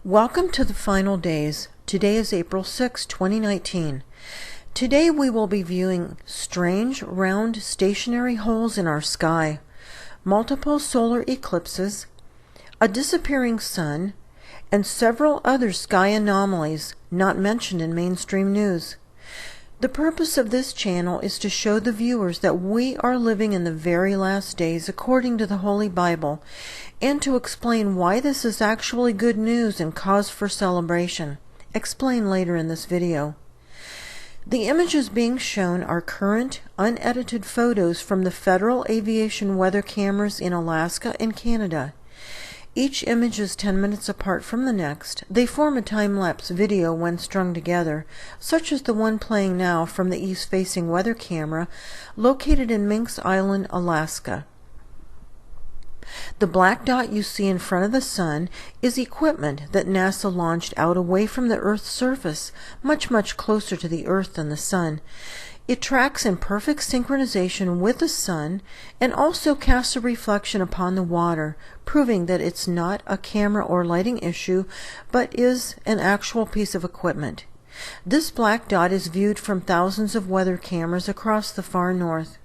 Welcome to the final days. Today is April 6, 2019. Today we will be viewing strange, round, stationary holes in our sky, multiple solar eclipses, a disappearing sun, and several other sky anomalies not mentioned in mainstream news. The purpose of this channel is to show the viewers that we are living in the very last days according to the Holy Bible, and to explain why this is actually good news and cause for celebration. Explain later in this video. The images being shown are current, unedited photos from the Federal Aviation weather cameras in Alaska and Canada. Each image is 10 minutes apart from the next. They form a time-lapse video when strung together, such as the one playing now from the east-facing weather camera located in Minks Island, Alaska. The black dot you see in front of the sun is equipment that NASA launched out away from the Earth's surface, much closer to the Earth than the sun. It tracks in perfect synchronization with the sun and also casts a reflection upon the water, proving that it's not a camera or lighting issue, but is an actual piece of equipment. This black dot is viewed from thousands of weather cameras across the far north.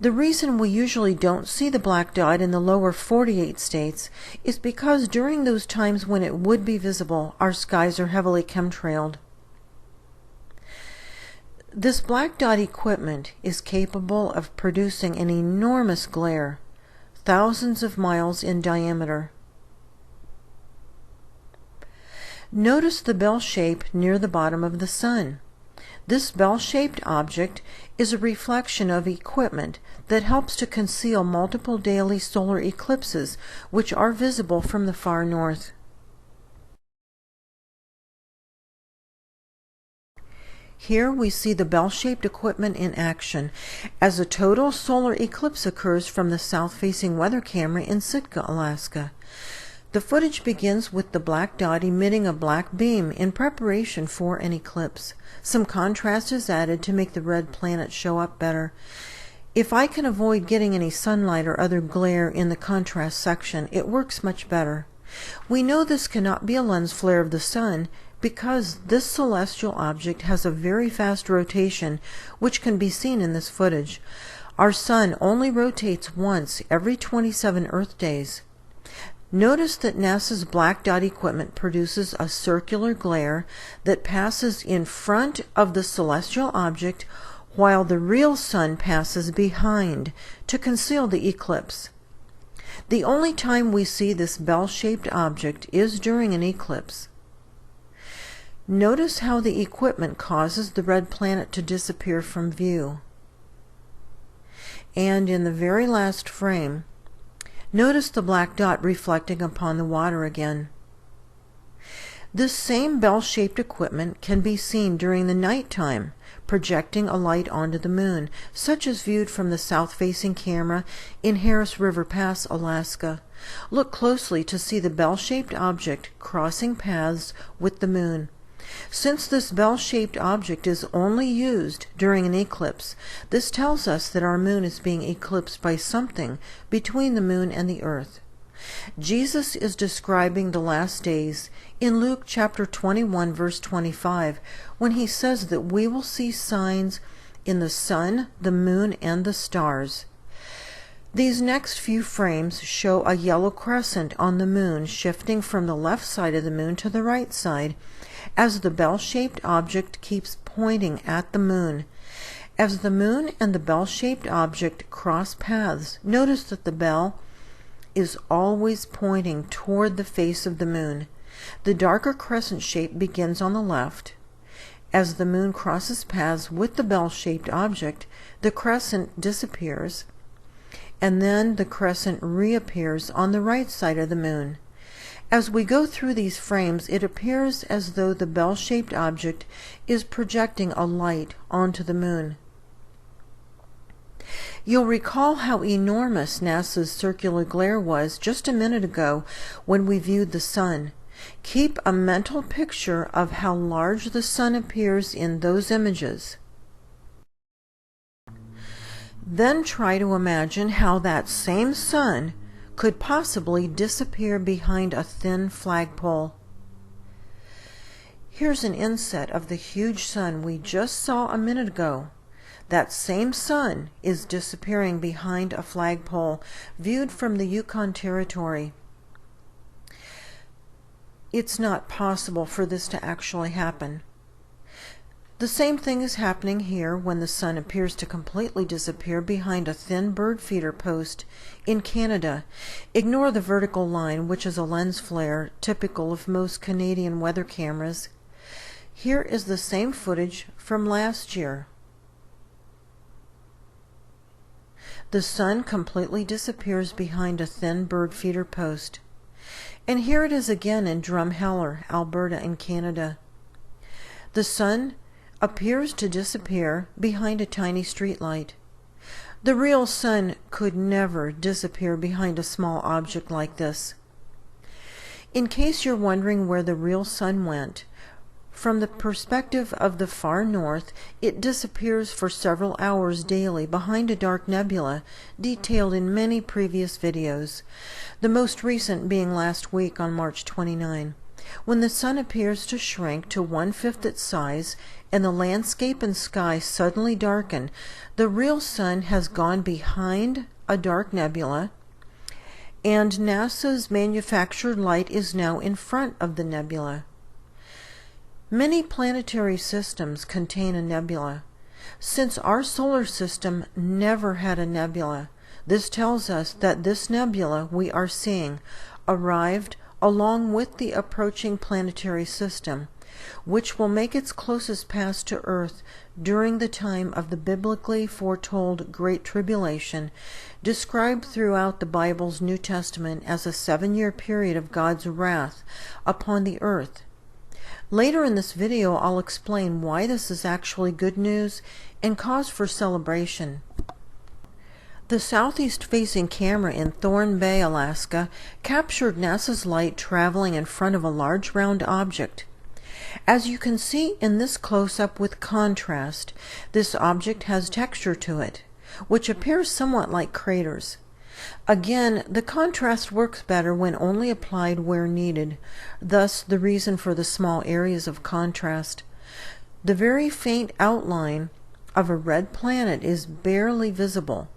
The reason we usually don't see the black dot in the lower 48 states is because during those times when it would be visible, our skies are heavily chemtrailed. This black dot equipment is capable of producing an enormous glare, thousands of miles in diameter. Notice the bell shape near the bottom of the sun. This bell-shaped object is a reflection of equipment that helps to conceal multiple daily solar eclipses, which are visible from the far north. Here we see the bell-shaped equipment in action as a total solar eclipse occurs from the south-facing weather camera in Sitka, Alaska. The footage begins with the black dot emitting a black beam in preparation for an eclipse. Some contrast is added to make the red planet show up better. If I can avoid getting any sunlight or other glare in the contrast section, it works much better. We know this cannot be a lens flare of the sun, because this celestial object has a very fast rotation, which can be seen in this footage. Our sun only rotates once every 27 Earth days. Notice that NASA's black dot equipment produces a circular glare that passes in front of the celestial object, while the real sun passes behind to conceal the eclipse. The only time we see this bell-shaped object is during an eclipse. Notice how the equipment causes the red planet to disappear from view. And in the very last frame, notice the black dot reflecting upon the water again. This same bell-shaped equipment can be seen during the nighttime, projecting a light onto the moon, such as viewed from the south-facing camera in Harris River Pass, Alaska. Look closely to see the bell-shaped object crossing paths with the moon. Since this bell-shaped object is only used during an eclipse, this tells us that our moon is being eclipsed by something between the moon and the earth. Jesus is describing the last days in Luke chapter 21 verse 25 when he says that we will see signs in the sun, the moon, and the stars. These next few frames show a yellow crescent on the moon shifting from the left side of the moon to the right side as the bell-shaped object keeps pointing at the moon. As the moon and the bell-shaped object cross paths, notice that the bell is always pointing toward the face of the moon. The darker crescent shape begins on the left. As the moon crosses paths with the bell-shaped object, the crescent disappears, and then the crescent reappears on the right side of the moon. As we go through these frames, it appears as though the bell-shaped object is projecting a light onto the moon. You'll recall how enormous NASA's circular glare was just a minute ago when we viewed the sun. Keep a mental picture of how large the sun appears in those images. Then try to imagine how that same sun could possibly disappear behind a thin flagpole. Here's an inset of the huge sun we just saw a minute ago. That same sun is disappearing behind a flagpole viewed from the Yukon Territory. It's not possible for this to actually happen. The same thing is happening here when the sun appears to completely disappear behind a thin bird feeder post in Canada. Ignore the vertical line, which is a lens flare typical of most Canadian weather cameras. Here is the same footage from last year. The sun completely disappears behind a thin bird feeder post. And here it is again in Drumheller, Alberta in Canada. The sun appears to disappear behind a tiny streetlight. The real sun could never disappear behind a small object like this. In case you're wondering where the real sun went, from the perspective of the far north, it disappears for several hours daily behind a dark nebula, detailed in many previous videos, the most recent being last week on March 29. When the sun appears to shrink to 1/5 its size and the landscape and sky suddenly darken, the real sun has gone behind a dark nebula, and NASA's manufactured light is now in front of the nebula. Many planetary systems contain a nebula. Since our solar system never had a nebula, this tells us that this nebula we are seeing arrived along with the approaching planetary system, which will make its closest pass to Earth during the time of the biblically foretold Great Tribulation, described throughout the Bible's New Testament as a 7-year period of God's wrath upon the earth. Later in this video, I'll explain why this is actually good news and cause for celebration. The southeast-facing camera in Thorn Bay, Alaska, captured NASA's light traveling in front of a large round object. As you can see in this close-up with contrast, this object has texture to it, which appears somewhat like craters. Again, the contrast works better when only applied where needed, thus the reason for the small areas of contrast. The very faint outline of a red planet is barely visible.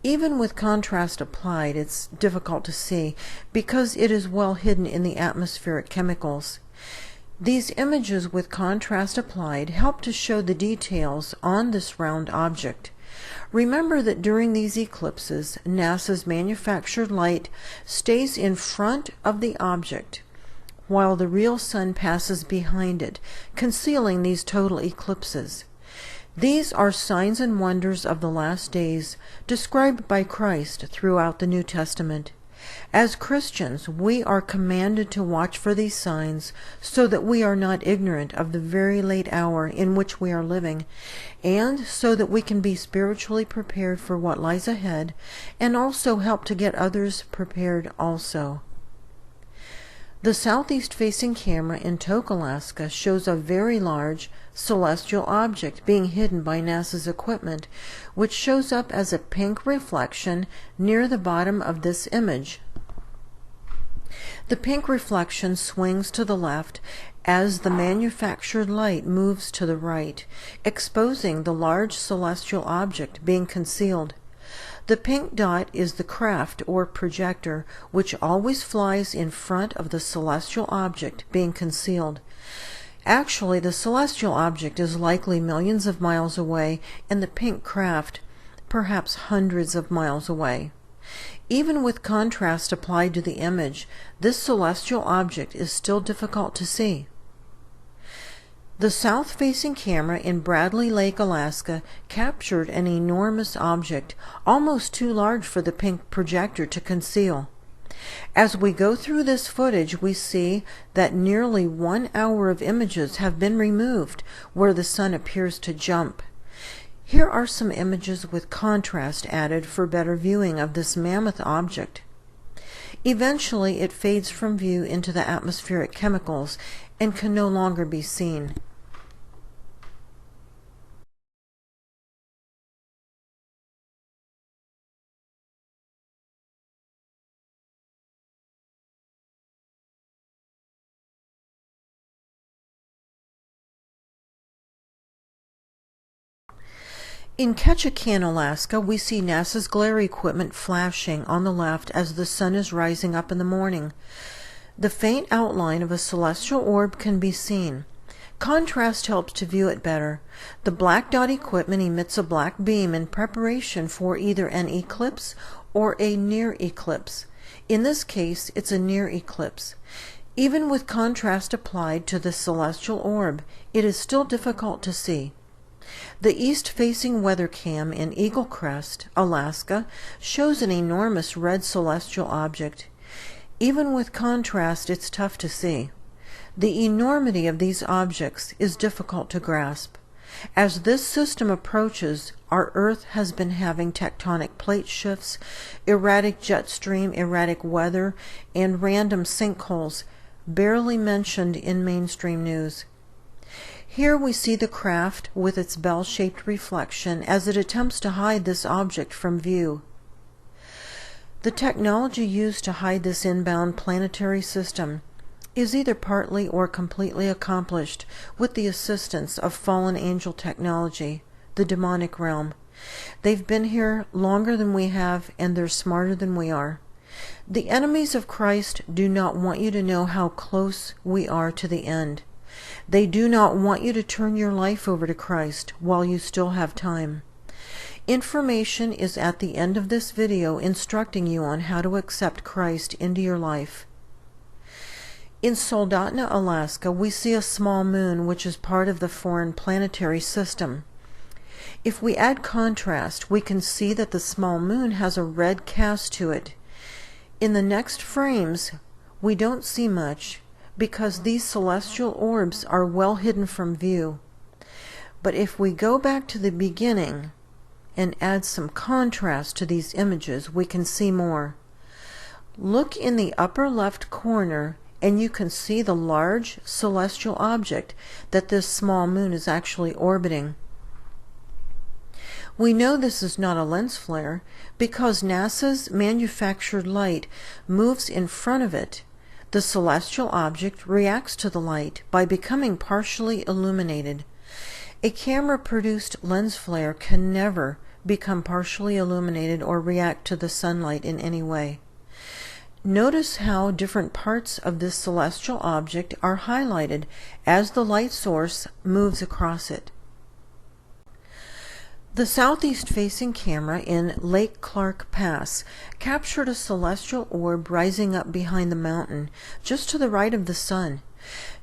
Even with contrast applied, it's difficult to see because it is well hidden in the atmospheric chemicals. These images with contrast applied help to show the details on this round object. Remember that during these eclipses, NASA's manufactured light stays in front of the object, while the real sun passes behind it, concealing these total eclipses. These are signs and wonders of the last days, described by Christ throughout the New Testament. As Christians, we are commanded to watch for these signs so that we are not ignorant of the very late hour in which we are living, and so that we can be spiritually prepared for what lies ahead, and also help to get others prepared also. The southeast-facing camera in Tok, Alaska shows a very large celestial object being hidden by NASA's equipment, which shows up as a pink reflection near the bottom of this image. The pink reflection swings to the left as the manufactured light moves to the right, exposing the large celestial object being concealed. The pink dot is the craft or projector, which always flies in front of the celestial object being concealed. Actually, the celestial object is likely millions of miles away, and the pink craft perhaps hundreds of miles away. Even with contrast applied to the image, this celestial object is still difficult to see. The south-facing camera in Bradley Lake, Alaska, captured an enormous object, almost too large for the pink projector to conceal. As we go through this footage, we see that nearly 1 hour of images have been removed where the sun appears to jump. Here are some images with contrast added for better viewing of this mammoth object. Eventually, it fades from view into the atmospheric chemicals and can no longer be seen. In Ketchikan, Alaska, we see NASA's glare equipment flashing on the left as the sun is rising up in the morning. The faint outline of a celestial orb can be seen. Contrast helps to view it better. The black dot equipment emits a black beam in preparation for either an eclipse or a near eclipse. In this case, it's a near eclipse. Even with contrast applied to the celestial orb, it is still difficult to see. The east-facing weathercam in Eagle Crest, Alaska, shows an enormous red celestial object. Even with contrast, it's tough to see. The enormity of these objects is difficult to grasp. As this system approaches, our Earth has been having tectonic plate shifts, erratic jet stream, erratic weather, and random sinkholes, barely mentioned in mainstream news. Here we see the craft with its bell-shaped reflection as it attempts to hide this object from view. The technology used to hide this inbound planetary system is either partly or completely accomplished with the assistance of fallen angel technology, the demonic realm. They've been here longer than we have, and they're smarter than we are. The enemies of Christ do not want you to know how close we are to the end. They do not want you to turn your life over to Christ while you still have time. Information is at the end of this video instructing you on how to accept Christ into your life. In Soldotna, Alaska, we see a small moon which is part of the foreign planetary system. If we add contrast, we can see that the small moon has a red cast to it. In the next frames, we don't see much, because these celestial orbs are well hidden from view. But if we go back to the beginning and add some contrast to these images, we can see more. Look in the upper left corner and you can see the large celestial object that this small moon is actually orbiting. We know this is not a lens flare because NASA's manufactured light moves in front of it. The celestial object reacts to the light by becoming partially illuminated. A camera-produced lens flare can never become partially illuminated or react to the sunlight in any way. Notice how different parts of this celestial object are highlighted as the light source moves across it. The southeast-facing camera in Lake Clark Pass captured a celestial orb rising up behind the mountain, just to the right of the sun.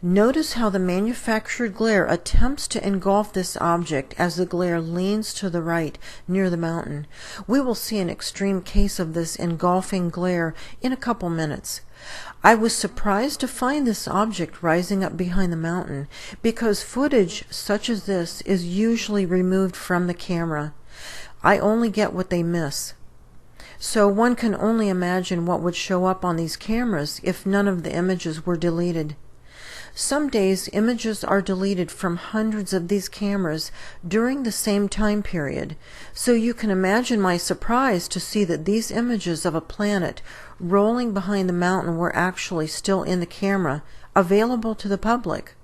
Notice how the manufactured glare attempts to engulf this object as the glare leans to the right near the mountain. We will see an extreme case of this engulfing glare in a couple minutes. I was surprised to find this object rising up behind the mountain because footage such as this is usually removed from the camera. I only get what they miss. So one can only imagine what would show up on these cameras if none of the images were deleted. Some days images are deleted from hundreds of these cameras during the same time period, so you can imagine my surprise to see that these images of a planet rolling behind the mountain were actually still in the camera, available to the public.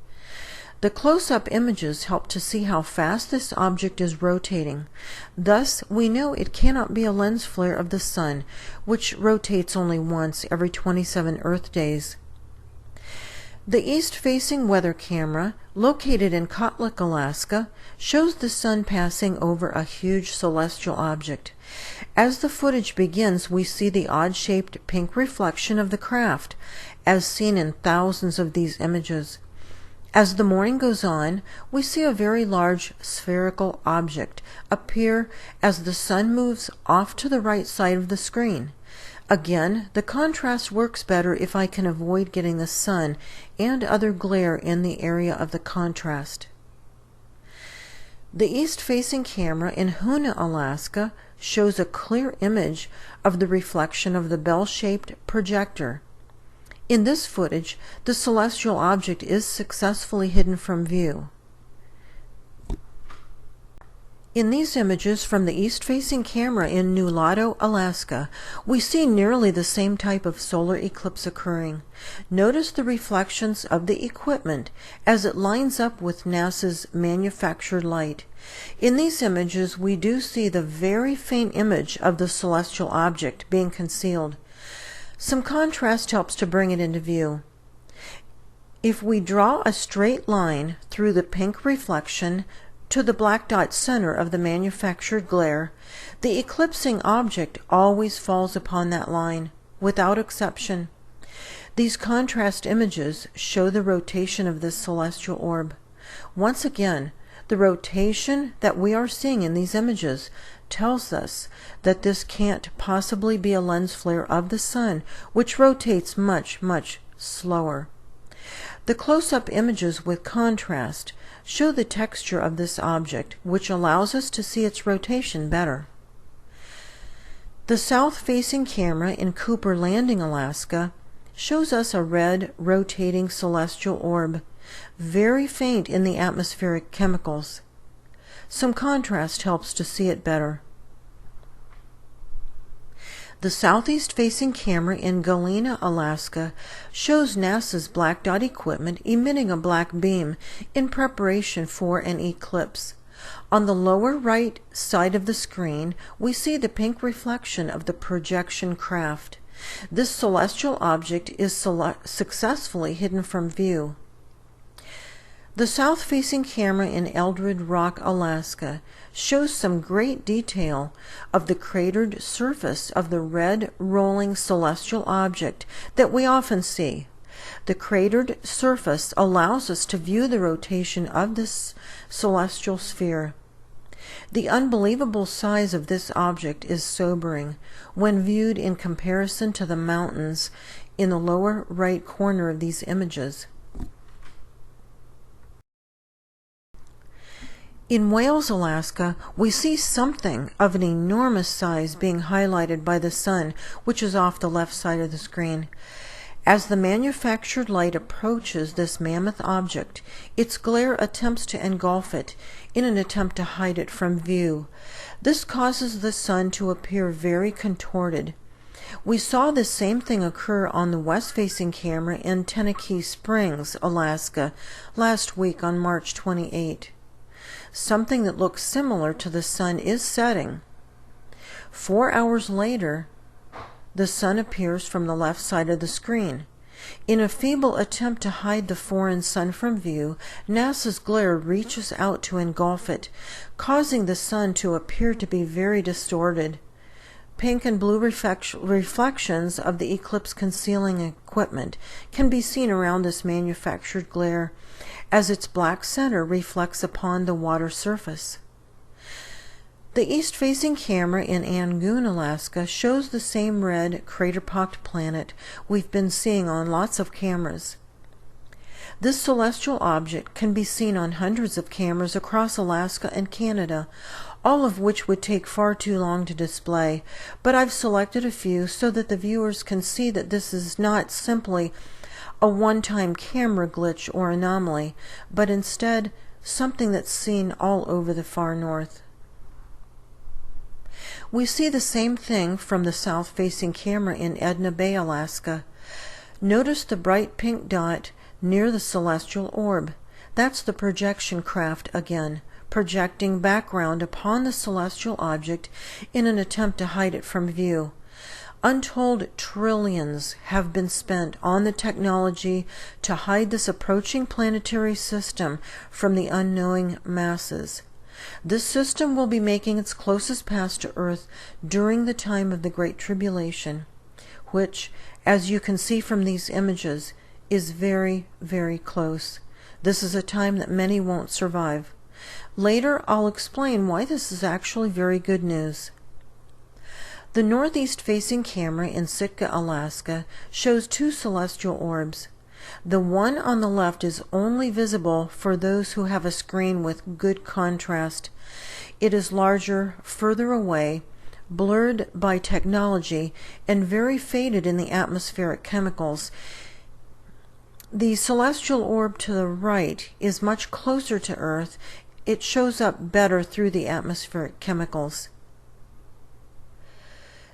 The close-up images help to see how fast this object is rotating. Thus, we know it cannot be a lens flare of the sun, which rotates only once every 27 Earth days. The east-facing weather camera, located in Kotlik, Alaska, shows the sun passing over a huge celestial object. As the footage begins, we see the odd-shaped pink reflection of the craft, as seen in thousands of these images. As the morning goes on, we see a very large spherical object appear as the sun moves off to the right side of the screen. Again, the contrast works better if I can avoid getting the sun and other glare in the area of the contrast. The east-facing camera in Hoonah, Alaska, shows a clear image of the reflection of the bell-shaped projector. In this footage, the celestial object is successfully hidden from view. In these images from the east-facing camera in Nulato, Alaska, we see nearly the same type of solar eclipse occurring. Notice the reflections of the equipment as it lines up with NASA's manufactured light. In these images, we do see the very faint image of the celestial object being concealed. Some contrast helps to bring it into view. If we draw a straight line through the pink reflection to the black dot center of the manufactured glare, the eclipsing object always falls upon that line, without exception. These contrast images show the rotation of this celestial orb. Once again, the rotation that we are seeing in these images tells us that this can't possibly be a lens flare of the sun, which rotates much, much slower. The close-up images with contrast show the texture of this object, which allows us to see its rotation better. The south-facing camera in Cooper Landing, Alaska, shows us a red, rotating celestial orb, very faint in the atmospheric chemicals. Some contrast helps to see it better. The southeast-facing camera in Galena, Alaska, shows NASA's black dot equipment emitting a black beam in preparation for an eclipse. On the lower right side of the screen, we see the pink reflection of the projection craft. This celestial object is successfully hidden from view. The south-facing camera in Eldred Rock, Alaska, shows some great detail of the cratered surface of the red, rolling celestial object that we often see. The cratered surface allows us to view the rotation of this celestial sphere. The unbelievable size of this object is sobering when viewed in comparison to the mountains in the lower right corner of these images. In Wales, Alaska, we see something of an enormous size being highlighted by the sun, which is off the left side of the screen. As the manufactured light approaches this mammoth object, its glare attempts to engulf it in an attempt to hide it from view. This causes the sun to appear very contorted. We saw the same thing occur on the west-facing camera in Tennessee Springs, Alaska, last week on March 28. Something that looks similar to the sun is setting. 4 hours later, the sun appears from the left side of the screen. In a feeble attempt to hide the foreign sun from view, NASA's glare reaches out to engulf it, causing the sun to appear to be very distorted. Pink and blue reflections of the eclipse concealing equipment can be seen around this manufactured glare, as its black center reflects upon the water surface. The east-facing camera in Angoon, Alaska, shows the same red, crater-pocked planet we've been seeing on lots of cameras. This celestial object can be seen on hundreds of cameras across Alaska and Canada, all of which would take far too long to display, but I've selected a few so that the viewers can see that this is not simply a one-time camera glitch or anomaly, but instead something that's seen all over the far north. We see the same thing from the south-facing camera in Edna Bay, Alaska. Notice the bright pink dot near the celestial orb. That's the projection craft again, projecting background upon the celestial object in an attempt to hide it from view. Untold trillions have been spent on the technology to hide this approaching planetary system from the unknowing masses. This system will be making its closest pass to Earth during the time of the Great Tribulation, which, as you can see from these images, is very, very close. This is a time that many won't survive. Later, I'll explain why this is actually very good news. The northeast-facing camera in Sitka, Alaska, shows two celestial orbs. The one on the left is only visible for those who have a screen with good contrast. It is larger, further away, blurred by technology, and very faded in the atmospheric chemicals. The celestial orb to the right is much closer to Earth. it shows up better through the atmospheric chemicals.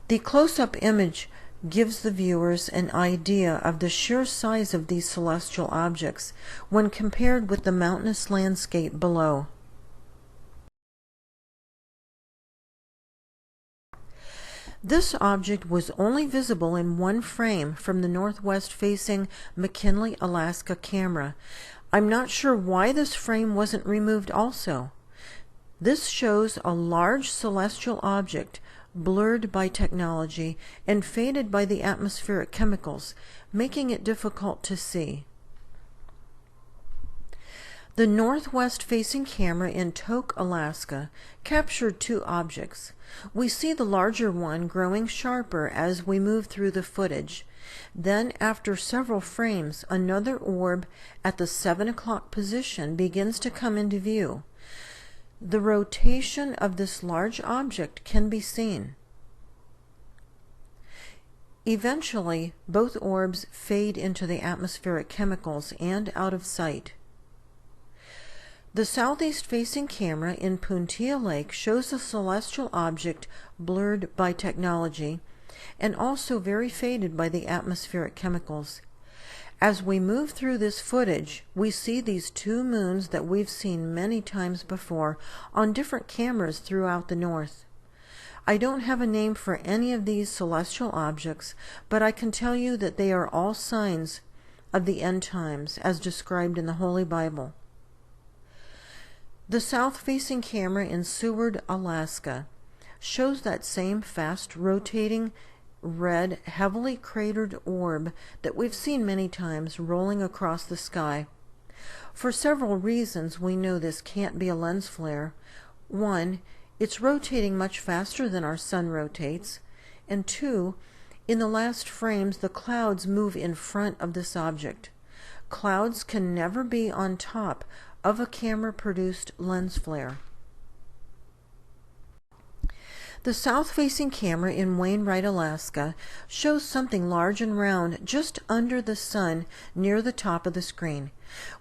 The close-up image gives the viewers an idea of the sheer size of these celestial objects when compared with the mountainous landscape below. This object was only visible in one frame from the northwest-facing McKinley, Alaska camera. I'm not sure why this frame wasn't removed also. This shows a large celestial object blurred by technology and faded by the atmospheric chemicals, making it difficult to see. The northwest-facing camera in Tok, Alaska, captured two objects. We see the larger one growing sharper as we move through the footage. Then, after several frames, another orb at the 7 o'clock position begins to come into view. The rotation of this large object can be seen. Eventually, both orbs fade into the atmospheric chemicals and out of sight. The southeast-facing camera in Puntia Lake shows a celestial object blurred by technology and also very faded by the atmospheric chemicals. As we move through this footage, we see these two moons that we've seen many times before on different cameras throughout the north. I don't have a name for any of these celestial objects, but I can tell you that they are all signs of the end times as described in the Holy Bible. The south-facing camera in Seward, Alaska, shows that same fast-rotating, red, heavily cratered orb that we've seen many times rolling across the sky. For several reasons, we know this can't be a lens flare. One, it's rotating much faster than our sun rotates. And two, in the last frames, the clouds move in front of this object. Clouds can never be on top of a camera-produced lens flare. The south-facing camera in Wainwright, Alaska, shows something large and round just under the sun near the top of the screen.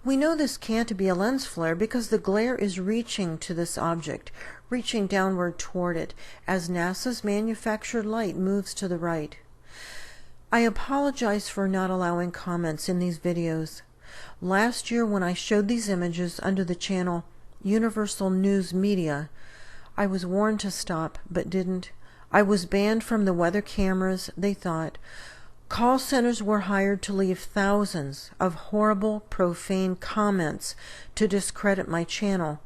We know this can't be a lens flare because the glare is reaching to this object, reaching downward toward it, as NASA's manufactured light moves to the right. I apologize for not allowing comments in these videos. Last year, when I showed these images under the channel Universal News Media, I was warned to stop, but didn't. I was banned from the weather cameras, they thought. Call centers were hired to leave thousands of horrible, profane comments to discredit my channel,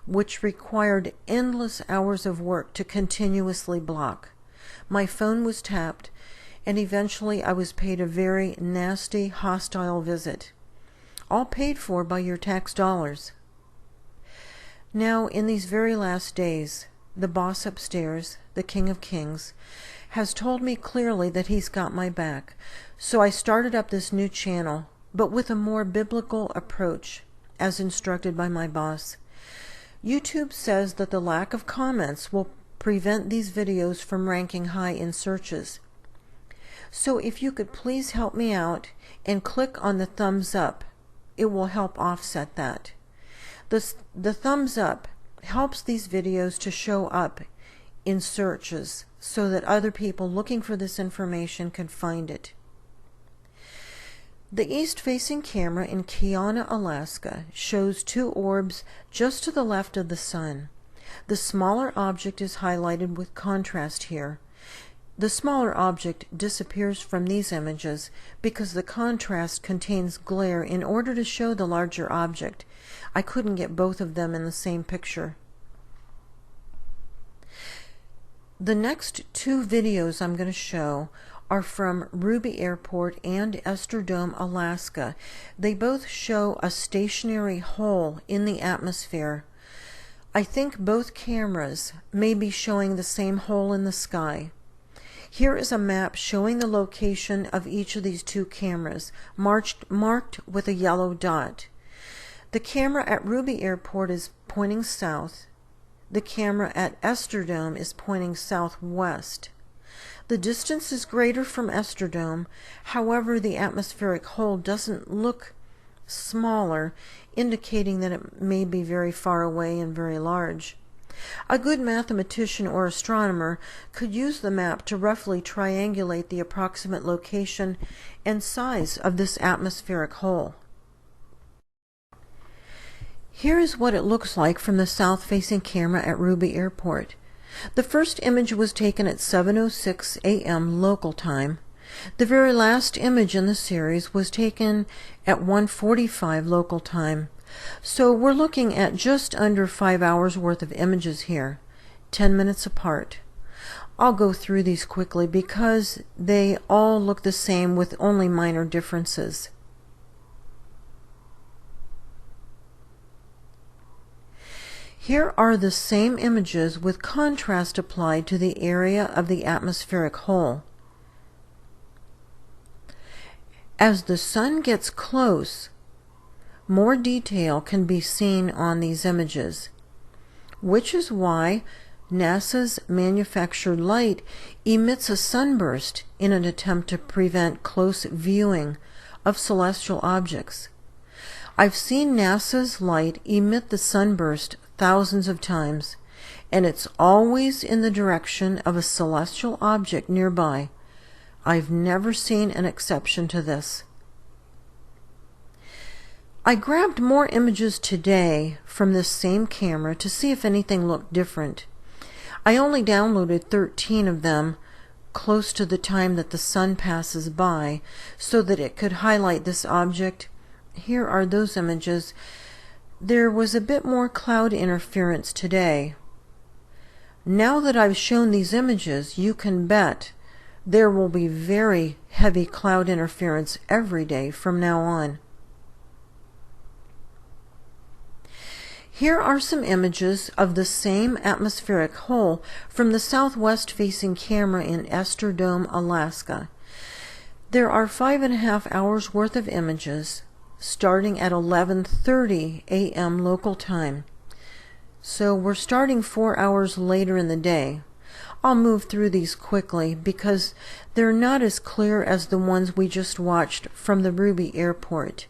which required endless hours of work to continuously block. My phone was tapped, and eventually I was paid a very nasty, hostile visit, all paid for by your tax dollars. Now, in these very last days, the boss upstairs, the King of Kings, has told me clearly that he's got my back, so I started up this new channel, but with a more biblical approach, as instructed by my boss. YouTube says that the lack of comments will prevent these videos from ranking high in searches. So if you could please help me out and click on the thumbs up, it will help offset that. The thumbs up helps these videos to show up in searches so that other people looking for this information can find it. The east-facing camera in Kiana, Alaska, shows two orbs just to the left of the sun. The smaller object is highlighted with contrast here. The smaller object disappears from these images because the contrast contains glare in order to show the larger object. I couldn't get both of them in the same picture. The next two videos I'm going to show are from Ruby Airport and Esther-Dome, Alaska. They both show a stationary hole in the atmosphere. I think both cameras may be showing the same hole in the sky. Here is a map showing the location of each of these two cameras, marked with a yellow dot. The camera at Ruby Airport is pointing south. The camera at Esther-Dome is pointing southwest. The distance is greater from Esther-Dome, however, the atmospheric hole doesn't look smaller, indicating that it may be very far away and very large. A good mathematician or astronomer could use the map to roughly triangulate the approximate location and size of this atmospheric hole. Here is what it looks like from the south-facing camera at Ruby Airport. The first image was taken at 7:06 a.m. local time. The very last image in the series was taken at 1:45 local time. So we're looking at just under 5 hours worth of images here, 10 minutes apart. I'll go through these quickly because they all look the same with only minor differences. Here are the same images with contrast applied to the area of the atmospheric hole. As the sun gets close, more detail can be seen on these images, which is why NASA's manufactured light emits a sunburst in an attempt to prevent close viewing of celestial objects. I've seen NASA's light emit the sunburst thousands of times, and it's always in the direction of a celestial object nearby. I've never seen an exception to this. I grabbed more images today from this same camera to see if anything looked different. I only downloaded 13 of them close to the time that the sun passes by so that it could highlight this object. Here are those images. There was a bit more cloud interference today. Now that I've shown these images, you can bet there will be very heavy cloud interference every day from now on. Here are some images of the same atmospheric hole from the southwest-facing camera in Esther Dome, Alaska. There are 5.5 hours worth of images starting at 11:30 a.m. local time. So we're starting 4 hours later in the day. I'll move through these quickly because they're not as clear as the ones we just watched from the Ruby Airport.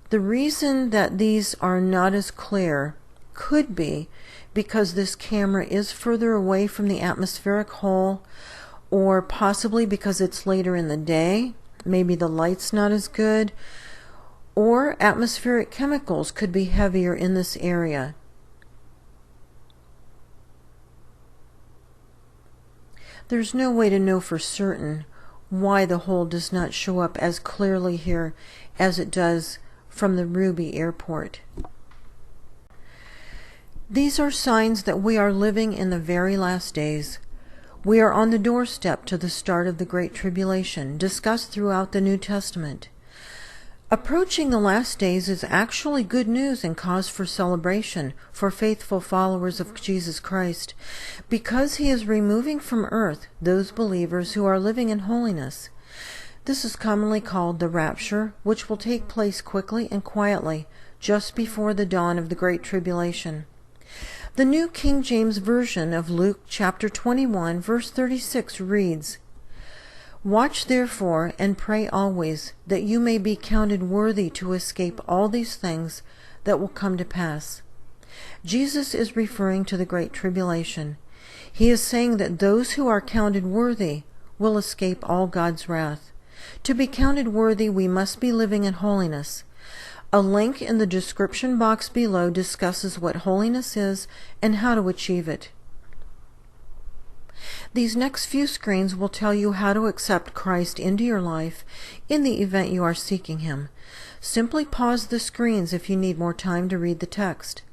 The reason that these are not as clear could be because this camera is further away from the atmospheric hole, or possibly because it's later in the day. Maybe the light's not as good, or atmospheric chemicals could be heavier in this area. There's no way to know for certain why the hole does not show up as clearly here as it does from the Ruby Airport. These are signs that we are living in the very last days. We are on the doorstep to the start of the Great Tribulation, discussed throughout the New Testament. Approaching the last days is actually good news and cause for celebration for faithful followers of Jesus Christ, because he is removing from earth those believers who are living in holiness. This is commonly called the rapture, which will take place quickly and quietly, just before the dawn of the Great Tribulation. The New King James Version of Luke chapter 21, verse 36 reads, "Watch therefore and pray always, that you may be counted worthy to escape all these things that will come to pass." Jesus is referring to the Great Tribulation. He is saying that those who are counted worthy will escape all God's wrath. To be counted worthy, we must be living in holiness. A link in the description box below discusses what holiness is and how to achieve it. These next few screens will tell you how to accept Christ into your life in the event you are seeking him. Simply pause the screens if you need more time to read the text.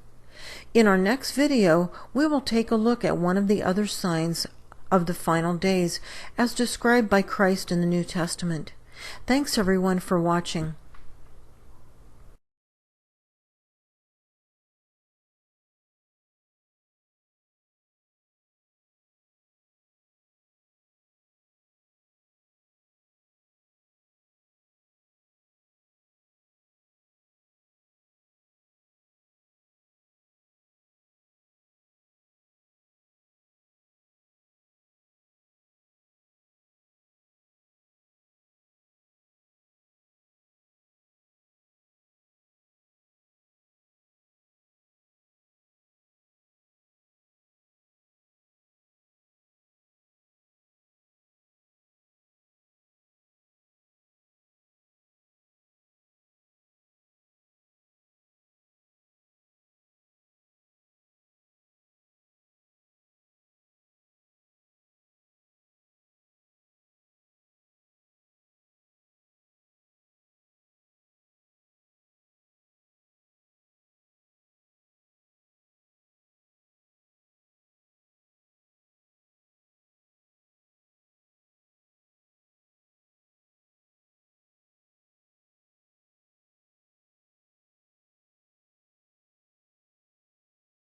In our next video, we will take a look at one of the other signs of the final days as described by Christ in the New Testament. Thanks everyone for watching.